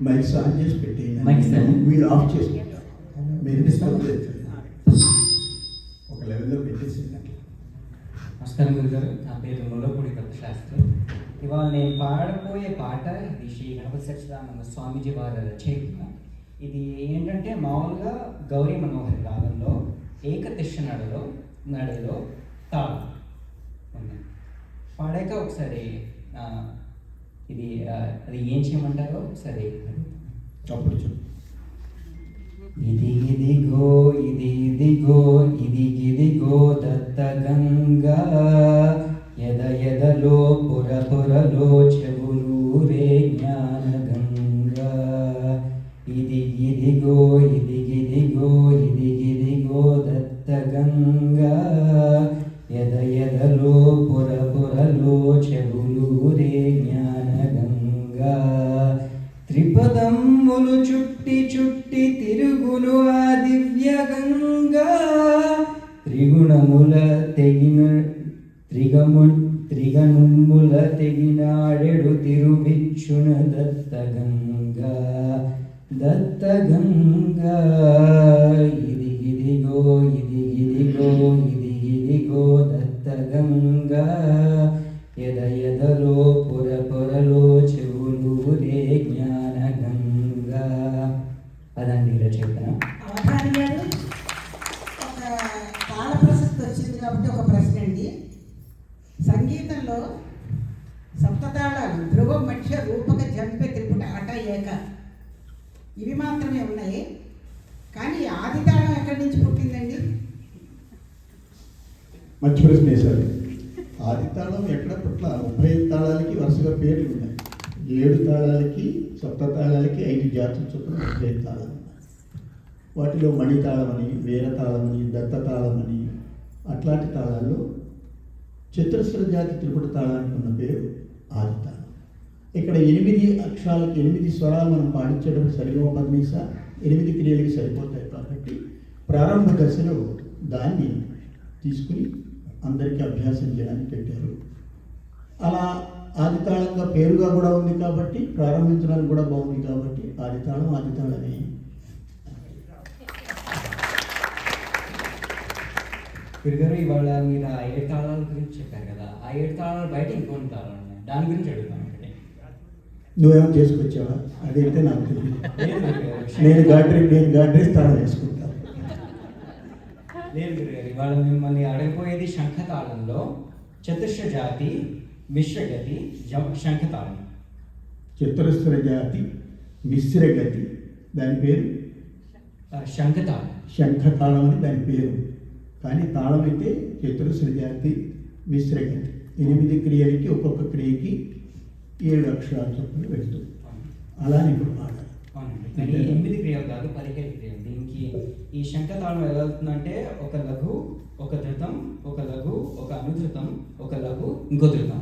Mics on చేసి పెట్టేయండి. Mics వీళ్ళు ఆఫ్ చేసుకుంటారు. మీరు డిస్టర్బ్ చేయొచ్చు. ఒక లెవెల్లో పెట్టేసింది. నమస్కారం గురుగారు, నా పేరు ముల్లపూడి దత్తశాస్త్రి. ఇవాళ నేను పాడబోయే పాట ఇది శ్రీ గణపతి సచ్చిదానంద స్వామీజీ వారి రచయిత. ఇది ఏంటంటే మామూలుగా గౌరీ మనోహరి రాగంలో ఏకతిష్ట నడలో తాళం ఉంది. పాడాక ఒకసారి ఇది అది ఏం చేయమంటారో ఒకసారి అప్పుడు చెప్పు. ఇదిగిదిగో ఇదిగిదిగో దత్త గంగా, ఎదలో పొరలో చెవులూరే జ్ఞాన గంగా. ఇదిగిదిగో దత్త గంగా, ఎదలో పొరలో చెవులూరే జ్ఞాన గంగా. త్రిపదమ్ములు చుట్టి తిరుగును ఆ దివ్య గంగా, త్రిగుణముల త్రిగణముల తెగినాడెడు తిరువిచ్చున దత్త గంగా. ఇదిగిదిగో దత్త గంగా, ఎదలో పొరలో చెవులూరే జ్ఞాన గంగా. అదండి రచయిత. అవధాని గారు, ఒక కాల ప్రసక్తి వచ్చింది కాబట్టి ఒక ప్రశ్న అండి. సంగీతంలో సప్తతాళాలు ధ్రువ మధ్య రూపక జంపె త్రిపుట అట ఏక ఇవి మాత్రమే ఉన్నాయి, కానీ ఆది తాళం ఎక్కడి నుంచి పుట్టిందండి? మంచి ప్రశ్న వేశారు. ఆది తాళం ఎక్కడ పుట్ల? 35 తాళాలకి వరుసగా పేర్లు ఉన్నాయి. 7 తాళాలకి, సప్త తాళాలకి 5 జాతుల చొప్పున 35 తాళాలు ఉన్నాయి. వాటిలో మణితాళమని, వీరతాళమని, దత్తతాళమని అట్లాంటి తాళాల్లో చతురస్ర జాతి త్రిపుట తాళానికి ఉన్న పేరు ఆది తాళం. ఇక్కడ 8 అక్షరాలకి 8 స్వరాలు మనం పాటించడం సరిగమ పద్మీస 8 క్రియలకి సరిపోతాయి కాబట్టి ప్రారంభ దశలో దాన్ని తీసుకుని అందరికీ అభ్యాసం చేయడానికి పెట్టారు. అలా ఆదితాళంగా పేరుగా కూడా ఉంది కాబట్టి ప్రారంభించడానికి కూడా బాగుంది కాబట్టి ఆదితాళమే. గురుగారు, ఇవాళ మీరు ఆ 7 తాళాల గురించి చెప్పారు కదా, ఆ 7 తాళాలు బయట ఇంకొన్ని తాళాలు ఉన్నాయి, దాని గురించి అడుగుతాను. నువ్వేమో చేసుకొచ్చావా? అదైతే నాకు తెలియదు. నేను గాడ్రీ తాళం వేసుకుంటాను. లేదు గురుగారు, ఇవాళ మిమ్మల్ని అడగపోయేది శంఖతాళంలో చతుర్ష జాతి మిశ్రగతి శంఖతాళం. చతురస్ర జాతి మిశ్రగతి దాని పేరు శంఖతాళం అని దాని పేరు. కానీ తాళం అయితే చతురస్ర జాతి మిశ్రగతి 8 క్రియలకి ఒక్కొక్క క్రియకి 7 అక్షరాలు చొప్పున పెడుతుంది. అలానే ఇప్పుడు పాడాలి. 8 క్రియలు కాదు, 15 క్రియలు. దీనికి ఈ శంఖతాళం ఎలా అవుతుందంటే ఒక లఘు, ఒక ధృతం, ఒక లఘు, ఒక అనుధృతం, ఒక లఘు, ఇంకో ధృతం.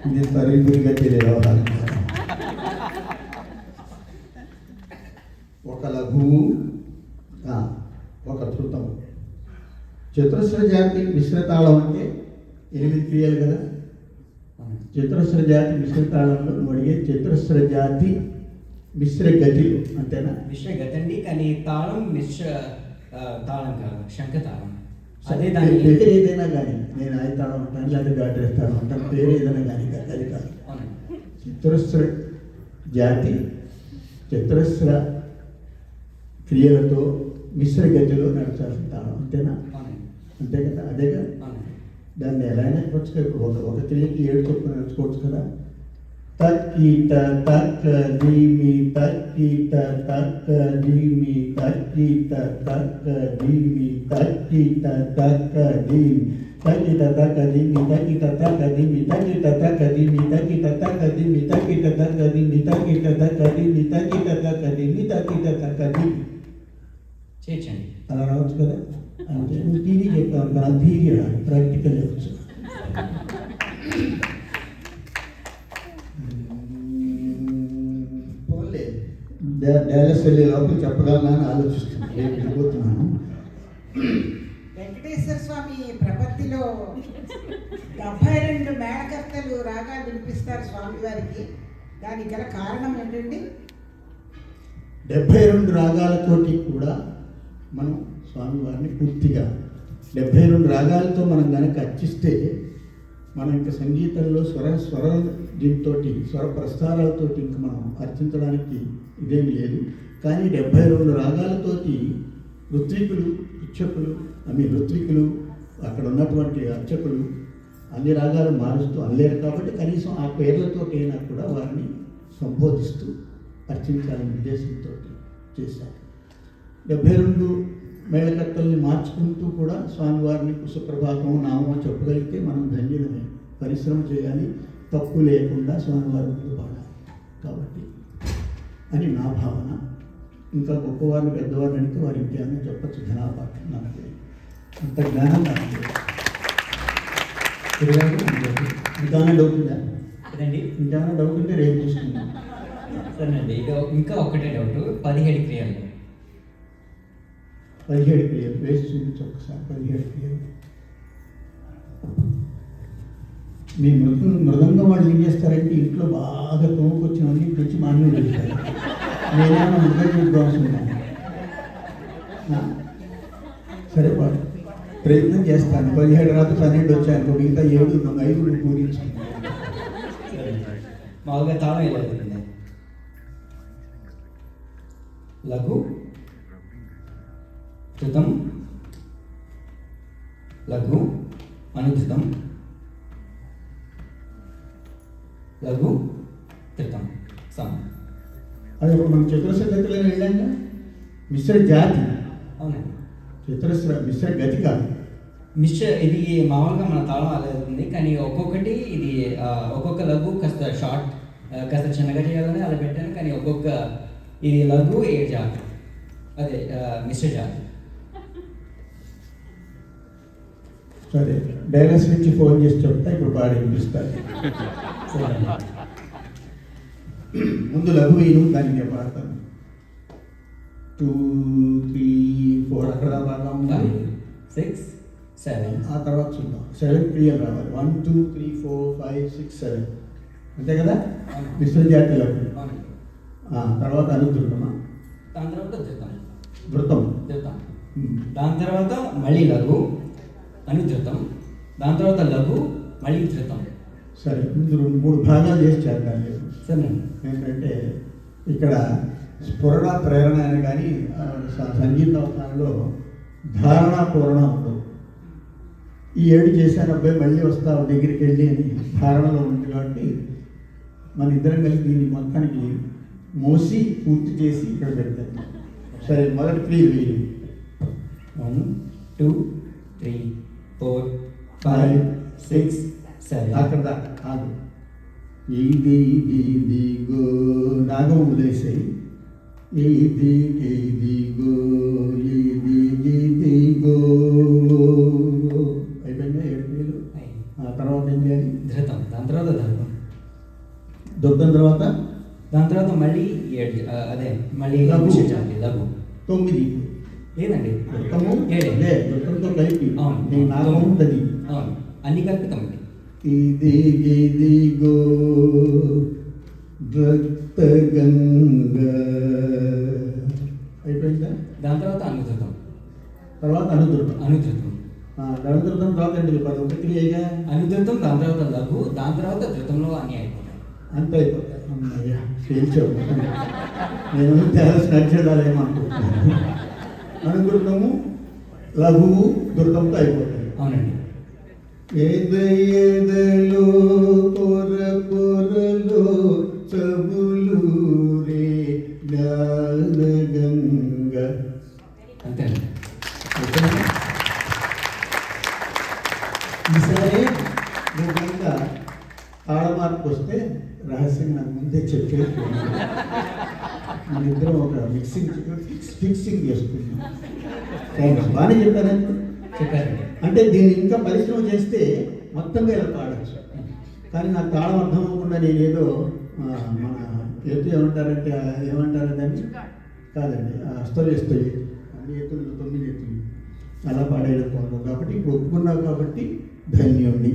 ఇది తరిగురిగా తెలియవాలి. ఒక లఘువు, ఒక ధృతం. చతురస్ర జాతి మిశ్రతాళం అంటే 8 క్రియలు కదా. చతురస్ర జాతి మిశ్రతాళంలో నువ్వు అడిగే చతురస్ర జాతి మిశ్రగతి అంతేనా? మిశ్రగతి అండి, కానీ తాళం తాళం కాదు, శంఖతాళం. అదే దాని పేరు ఏదైనా కానీ, నేను ఆది తాళం అంటాను, లేదా గాడ్రీ తాళం అంటాను, పేరు ఏదైనా కానీ అది కాదు. చతురస్ర జాతి చతురస్ర క్రియలతో మిశ్రగతిలో నడచాల్సిన తాళం అంతేనా? అంతే కదా, అదేగా. దాన్ని ఎలా నేర్పచ్చు? ఒక క్రియకి 7 చొప్పున నేర్చుకోవచ్చు కదా. తక్కిట తక్క దీమి తక్కిట తక్క దీమి తక్కిట తక్క దీమి తక్కిట తక్క దీమి తక్కిట తక్క దీమి తక్కిట తక్క దీమి తక్కిట తక్క దీమి తక్కిట తక్క దీమి తక్కిట తక్క దీమి తక్కిట తక్క దీమి తక్కిట తక్క దీమి తక్కిట తక్క దీమి చేయండి. అలా రావచ్చు కదా. అంటే నువ్వు టీవీ చెప్పావు కదా, థీరీ రాదు, ప్రాక్టికల్ వచ్చు. పోలే డాలస్ వెళ్ళే లోపల చెప్పగలనా అని ఆలోచిస్తున్నాను. వెళ్ళిపోతున్నాను. వెంకటేశ్వర స్వామి ప్రపత్తిలో 72 మేళకర్తలు రాగాలు వినిపిస్తారు స్వామివారికి. దానికి గల కారణం ఏంటండి? 72 రాగాలతోటి కూడా మనం స్వామివారిని పూర్తిగా 72 రాగాలతో మనం కనుక అర్చిస్తే మనం ఇంకా సంగీతంలో స్వర దీంతో స్వర ప్రస్తారాలతోటి ఇంకా మనం అర్చించడానికి ఇదేమి లేదు. కానీ 72 రాగాలతోటి ఋత్వికులు పిచ్చకులు ఋత్వికులు అక్కడ ఉన్నటువంటి అర్చకులు అన్ని రాగాలు మారుస్తూ అనలేరు కాబట్టి కనీసం ఆ పేర్లతోటైనా కూడా వారిని సంబోధిస్తూ అర్చించాలనే ఉద్దేశంతో చేశారు. 72 మేళకర్తల్ని మార్చుకుంటూ కూడా స్వామివారిని సుప్రభాతం నామం చెప్పగలిగితే మనం ధన్యులమే. పరిశ్రమ చేయాలి, తప్పు లేకుండా స్వామివారి ముందు పాడాలి కాబట్టి అని నా భావన. ఇంకా గొప్పవారిని పెద్దవారిని అడిగితే వారి ఇంకేమైనా చెప్పచ్చు. ఘనాపాఠం నాకు అంత జ్ఞానం నాకు ఇంకేమైనా డౌట్ ఉందా? అదండి ఇంకేమైనా డౌట్ ఉంటే రేపు చూసుకుందాం. సరేనండి. ఇంకా ఒకటే డౌట్. 17 క్రియలు 17 క్రియలు వేసి చూపించు ఒకసారి. 17 క్రియలు మీ మృదంగం వాళ్ళు ఏం చేస్తారంటే ఇంట్లో బాగా తోముకొచ్చినవన్నీ తెచ్చి మాన్యం పెడతారు. నేనేమో మృదంగం విద్వాంసున్నాను. సరే వాడు ప్రయత్నం చేస్తాను. 17 రాత్రి 12 వచ్చాను, మిగతా 7 5 పూరించుకున్నాను. మామూలుగా తాళం ఎలా అవుతుంది? లఘు ధృతం లఘు అనుధృతం లఘు ధృతం సమ. అది ఒక మనం చతురస్ర గతిలో వెళ్ళాక మిశ్ర జాతి. అవునండి. మిశ్ర గతి కాదు. ఇది మామూలుగా మన తాళం అలా అవుతుంది, కానీ ఒక్కొక్కటి ఇది ఒక్కొక్క లఘు కాస్త షార్ట్ కాస్త చిన్నగా చేయాలని అలా పెట్టాను. కానీ ఒక్కొక్క ఇది లఘు ఏ జాతి, అదే మిశ్ర జాతి. సరే, డైలాస్ నుంచి ఫోన్ చేసి చెప్తా, ఇప్పుడు పాడి వినిపిస్తారు. ముందు లఘు వేయను, దాన్ని నేను పాడతాను. 2 3 4 అక్కడ బాగా ఉంది. 6 7 ఆ తర్వాత చూద్దాం. 7 క్రియలు రావాలి. 1 2 3 4 5 6 7 అంతే కదా. మిశ్ర జాతి లఘు. తర్వాత అనుధృతమా? దాని తర్వాత ధృతం. ధృతం. దాని తర్వాత మళ్ళీ లఘు అనుధృతం. దాని తర్వాత లఘు మళ్ళీ ధృతం. సరే, ముందు 3 భాగాలు చేసి చేద్దాం. సరేనండి. ఏంటంటే ఇక్కడ స్ఫురణ ప్రేరణ అని కానీ సంగీత అవసరంలో ధారణ పూరణ ఉండవు. ఈ 7 చేశాను అబ్బాయి మళ్ళీ వస్తావు దగ్గరికి వెళ్ళి అని ధారణలో ఉంది కాబట్టి మన ఇద్దరం కలిసి దీన్ని మొత్తానికి మోసి పూర్తి చేసి ఇక్కడ పెడతాను. సరే, మొదటి 3 వేయి. 1 2 3 4 5 6 7 అక్కడ దాకా ఆగు. ఇదిగో నాగం వదిలేసాయి. ఇదిగో ఇదిగో అయిపోయిందా 7 వేలు. ఆ తర్వాత ఏం చేయాలి? ధృతం. దాని తర్వాత ధృతం. దుర్గం తర్వాత దాని తర్వాత మళ్ళీ 7 అదే మళ్ళీ లఘు. లఘు 9 లేదండి. దుర్గము 7 దుర్గంతో కలిపి అవును. నేను నాగం ఉంటుంది. అవును, అన్ని కలిపి 9. ఇదిగో రక్తగంగా అయిపోయిందా? దాని తర్వాత అనుధృతం. తర్వాత అనుధృతం. అనుధృతం అనుధృతం తర్వాత ఏంటి? 11 క్రియగా అనుధృతం. దాని తర్వాత లఘు. దాని తర్వాత ధృతంలో అన్ని అయిపోతాయి. అంత అయిపోతాయి. అమ్మయ్యా, తేల్చావు. నేను తేల్చి నడిచేదాలేమనుకుంటున్నాను. అనుధృతము లఘువు ధృతంతో అయిపోతాయి. అవునండి. ఎదలో పొరలో చబులు రే జ్ఞానగంగా. అంతేనండి. ఈసారి నువ్వు కనుక తాళమార్పు వస్తే రహస్యంగా నాకు ముందే చెప్పేది. మన ఇద్దరం ఒక ఫిక్సింగ్ చేసుకున్నాం. థ్యాంక్స్, బాగానే చెప్పారండి. చెప్పారండి. అంటే దీన్ని ఇంకా పరిశ్రమ చేస్తే మొత్తంగా ఇలా పాడచ్చు. కానీ నాకు తాళం అర్థం అవ్వకుండా నేనేదో మన ఎత్తు ఏమంటారు దాన్ని కాదండి, అస్తవ్యస్తవి అన్ని ఎత్తులు 9 ఎత్తులు అలా పాడేయడం కాబట్టి ఇప్పుడు ఒప్పుకున్నావు కాబట్టి ధన్యుణ్ణి.